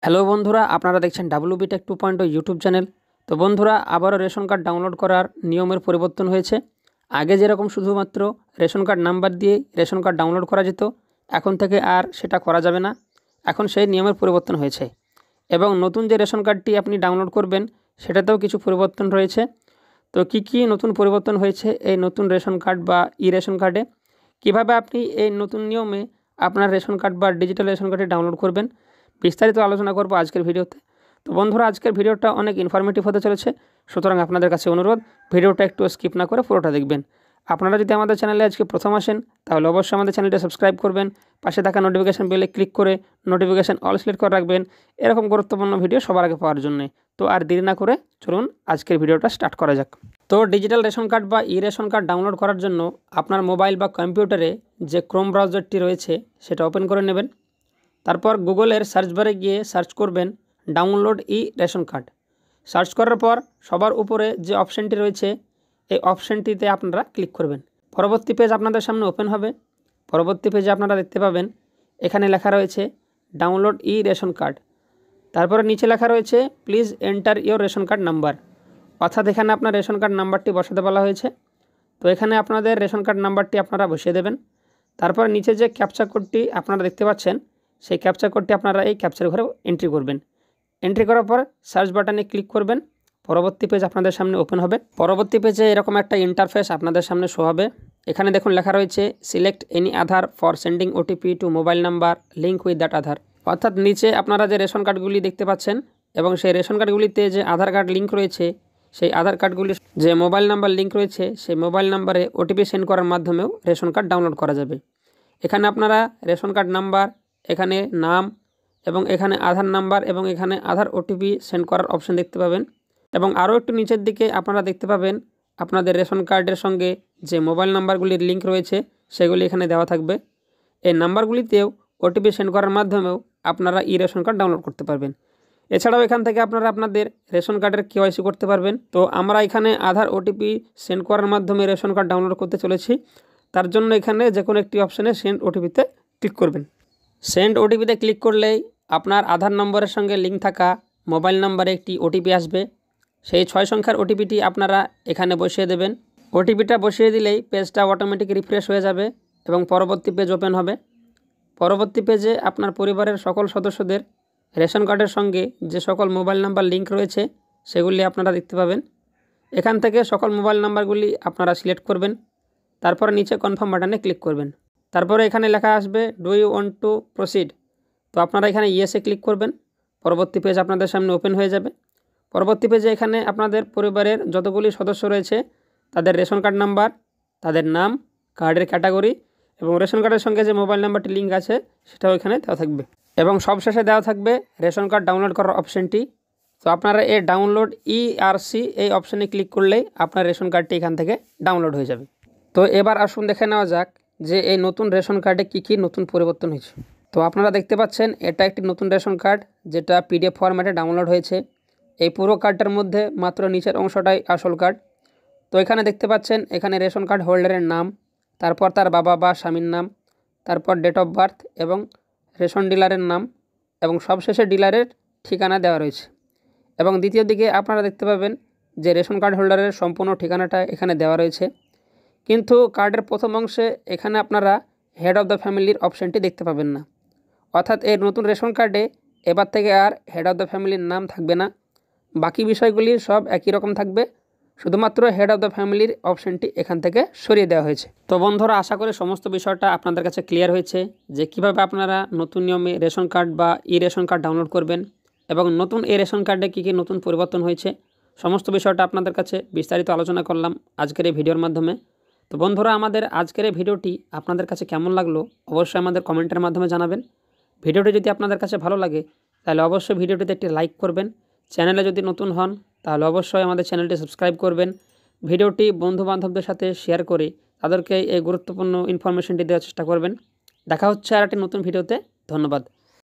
Hello বন্ধুরা, আপনারা দেখছেন WB Tech 2.0 ইউটিউব চ্যানেল। তো বন্ধুরা, আবারও রেশন কার্ড ডাউনলোড করার নিয়মের পরিবর্তন হয়েছে। আগে যেরকম শুধুমাত্র রেশন কার্ড নাম্বার দিয়ে রেশন কার্ড ডাউনলোড করা যেত, এখন থেকে আর সেটা করা যাবে না। এখন সেই নিয়মের পরিবর্তন হয়েছে এবং নতুন যে রেশন কার্ডটি আপনি ডাউনলোড করবেন সেটাতেও কিছু পরিবর্তন রয়েছে। তো কি নতুন পরিবর্তন হয়েছে এই নতুন রেশন কার্ড বা রেশন কার্ডে, কীভাবে আপনি এই নতুন নিয়মে আপনার রেশন কার্ড বা ডিজিটাল রেশন কার্ডটি ডাউনলোড করবেন, বিস্তারিত আলোচনা করব আজকের ভিডিওতে। তো বন্ধুরা, আজকের ভিডিওটা অনেক ইনফরমেটিভ হতে চলেছে, সুতরাং আপনাদের কাছে অনুরোধ ভিডিওটা একটু স্কিপ না করে পুরোটা দেখবেন। আপনারা যদি আমাদের চ্যানেলে আজকে প্রথম আসেন তাহলে অবশ্যই আমাদের চ্যানেলটা সাবস্ক্রাইব করবেন, পাশে থাকা নোটিফিকেশান বেলে ক্লিক করে নোটিফিকেশান অল সিলেক্ট করে রাখবেন এরকম গুরুত্বপূর্ণ ভিডিও সবার আগে পাওয়ার জন্য। তো আর দেরি না করে চলুন আজকের ভিডিওটা স্টার্ট করা যাক। তো ডিজিটাল রেশন কার্ড বা রেশন কার্ড ডাউনলোড করার জন্য আপনার মোবাইল বা কম্পিউটারে যে ক্রোম ব্রাউজারটি রয়েছে সেটা ওপেন করে নেবেন। তারপর গুগলের সার্চ বারে গিয়ে সার্চ করবেন ডাউনলোড রেশন কার্ড। সার্চ করার পর সবার উপরে যে অপশানটি রয়েছে এই অপশানটিতে আপনারা ক্লিক করবেন। পরবর্তী পেজ আপনাদের সামনে ওপেন হবে। পরবর্তী পেজে আপনারা দেখতে পাবেন এখানে লেখা রয়েছে ডাউনলোড রেশন কার্ড। তারপরে নিচে লেখা রয়েছে please enter your ration card number, অর্থাৎ এখানে আপনার রেশন কার্ড নাম্বারটি বসাতে বলা হয়েছে। তো এখানে আপনাদের রেশন কার্ড নাম্বারটি আপনারা বসিয়ে দেবেন। তারপর নিচে যে ক্যাপচা কোডটি আপনারা দেখতে পাচ্ছেন সেই ক্যাপচা কোডটি আপনারা এই ক্যাপচার ঘরে এন্ট্রি করবেন। এন্ট্রি করার পর সার্চ বাটনে ক্লিক করবেন। পরবর্তী পেজ আপনাদের সামনে ওপেন হবে। পরবর্তী পেজে এরকম একটা ইন্টারফেস আপনাদের সামনে শো হবে। এখানে দেখুন লেখা রয়েছে select any Aadhaar for sending OTP to mobile number link with that Aadhaar, অর্থাৎ নিচে আপনারা যে রেশন কার্ডগুলি দেখতে পাচ্ছেন এবং সেই রেশন কার্ডগুলিতে যে আধার কার্ড লিঙ্ক রয়েছে সেই আধার কার্ডগুলি যে মোবাইল নাম্বার লিঙ্ক রয়েছে সেই মোবাইল নাম্বারে OTP সেন্ড করার মাধ্যমেও রেশন কার্ড ডাউনলোড করা যাবে। এখানে আপনারা রেশন কার্ড নাম্বার, এখানে নাম এবং এখানে আধার নাম্বার এবং এখানে আধার OTP সেন্ড করার অপশন দেখতে পাবেন। এবং আরও একটু নিচের দিকে আপনারা দেখতে পাবেন আপনাদের রেশন কার্ডের সঙ্গে যে মোবাইল নাম্বারগুলির লিঙ্ক রয়েছে সেগুলি এখানে দেওয়া থাকবে। এই নাম্বারগুলিতেও OTP সেন্ড করার মাধ্যমেও আপনারা রেশন কার্ড ডাউনলোড করতে পারবেন। এছাড়াও এখান থেকে আপনারা আপনাদের রেশন কার্ডের KYC করতে পারবেন। তো আমরা এখানে আধার OTP সেন্ড করার মাধ্যমে রেশন কার্ড ডাউনলোড করতে চলেছি, তার জন্য এখানে যে কোনো একটি অপশানে সেন্ড OTPতে ক্লিক করবেন। সেন্ড OTPতে ক্লিক করলেই আপনার আধার নম্বরের সঙ্গে লিঙ্ক থাকা মোবাইল নাম্বারে একটি OTP আসবে। সেই 6 সংখ্যার OTPটি আপনারা এখানে বসিয়ে দেবেন। OTPটা বসিয়ে দিলেই পেজটা অটোমেটিক রিফ্রেশ হয়ে যাবে এবং পরবর্তী পেজ ওপেন হবে। পরবর্তী পেজে আপনার পরিবারের সকল সদস্যদের রেশন কার্ডের সঙ্গে যে সকল মোবাইল নাম্বার লিঙ্ক রয়েছে সেগুলি আপনারা দেখতে পাবেন। এখান থেকে সকল মোবাইল নাম্বারগুলি আপনারা সিলেক্ট করবেন। তারপর নিচে কনফার্ম বাটনে ক্লিক করবেন। তারপরে এখানে লেখা আসবে do you want to proceed, তো আপনারা এখানে ইয়েসে ক্লিক করবেন। পরবর্তী পেজ আপনাদের সামনে ওপেন হয়ে যাবে। পরবর্তী পেজে এখানে আপনাদের পরিবারের যতগুলি সদস্য রয়েছে তাদের রেশন কার্ড নাম্বার, তাদের নাম, কার্ডের ক্যাটাগরি এবং রেশন কার্ডের সঙ্গে যে মোবাইল নাম্বারটি লিঙ্ক আছে সেটাও এখানে দেওয়া থাকবে এবং সবশেষে দেওয়া থাকবে রেশন কার্ড ডাউনলোড করার অপশানটি। তো আপনারা এই ডাউনলোড এই অপশানে ক্লিক করলেই আপনার রেশন কার্ডটি এখান থেকে ডাউনলোড হয়ে যাবে। তো এবার আসুন দেখে নেওয়া যাক যে এই নতুন রেশন কার্ডে কী নতুন পরিবর্তন হয়েছে। তো আপনারা দেখতে পাচ্ছেন এটা একটি নতুন রেশন কার্ড যেটা PDF ফরম্যাটে ডাউনলোড হয়েছে। এই পুরো কার্ডটার মধ্যে মাত্র নিচের অংশটাই আসল কার্ড। তো এখানে দেখতে পাচ্ছেন এখানে রেশন কার্ড হোল্ডারের নাম, তারপর তার বাবা বা স্বামীর নাম, তারপর ডেট অফ বার্থ এবং রেশন ডিলারের নাম এবং সবশেষে ডিলারের ঠিকানা দেওয়া রয়েছে। এবং দ্বিতীয় দিকে আপনারা দেখতে পাবেন যে রেশন কার্ড হোল্ডারের সম্পূর্ণ ঠিকানাটা এখানে দেওয়া রয়েছে। কিন্তু কার্ডের প্রথম অংশে এখানে আপনারা হেড অফ দ্য ফ্যামিলির অপশানটি দেখতে পাবেন না, অর্থাৎ এর নতুন রেশন কার্ডে এবার থেকে আর হেড অফ দ্য ফ্যামিলির নাম থাকবে না। বাকি বিষয়গুলি সব একই রকম থাকবে, শুধুমাত্র হেড অফ দ্য ফ্যামিলির অপশানটি এখান থেকে সরিয়ে দেওয়া হয়েছে। তো বন্ধুরা, আশা করি সমস্ত বিষয়টা আপনাদের কাছে ক্লিয়ার হয়েছে যে কীভাবে আপনারা নতুন নিয়মে রেশন কার্ড বা রেশন কার্ড ডাউনলোড করবেন এবং নতুন রেশন কার্ডে কী নতুন পরিবর্তন হয়েছে। সমস্ত বিষয়টা আপনাদের কাছে বিস্তারিত আলোচনা করলাম আজকের এই ভিডিওর মাধ্যমে। তো বন্ধুরা, আমাদের আজকের এই ভিডিওটি আপনাদের কাছে কেমন লাগলো অবশ্যই আমাদের কমেন্টের মাধ্যমে জানাবেন। ভিডিওটি যদি আপনাদের কাছে ভালো লাগে তাহলে অবশ্যই ভিডিওটিতে একটি লাইক করবেন। চ্যানেলে যদি নতুন হন তাহলে অবশ্যই আমাদের চ্যানেলটি সাবস্ক্রাইব করবেন। ভিডিওটি বন্ধুবান্ধবদের সাথে শেয়ার করে তাদেরকে এই গুরুত্বপূর্ণ ইনফরমেশনটি দেওয়ার চেষ্টা করবেন। দেখা হচ্ছে আর একটি নতুন ভিডিওতে। ধন্যবাদ।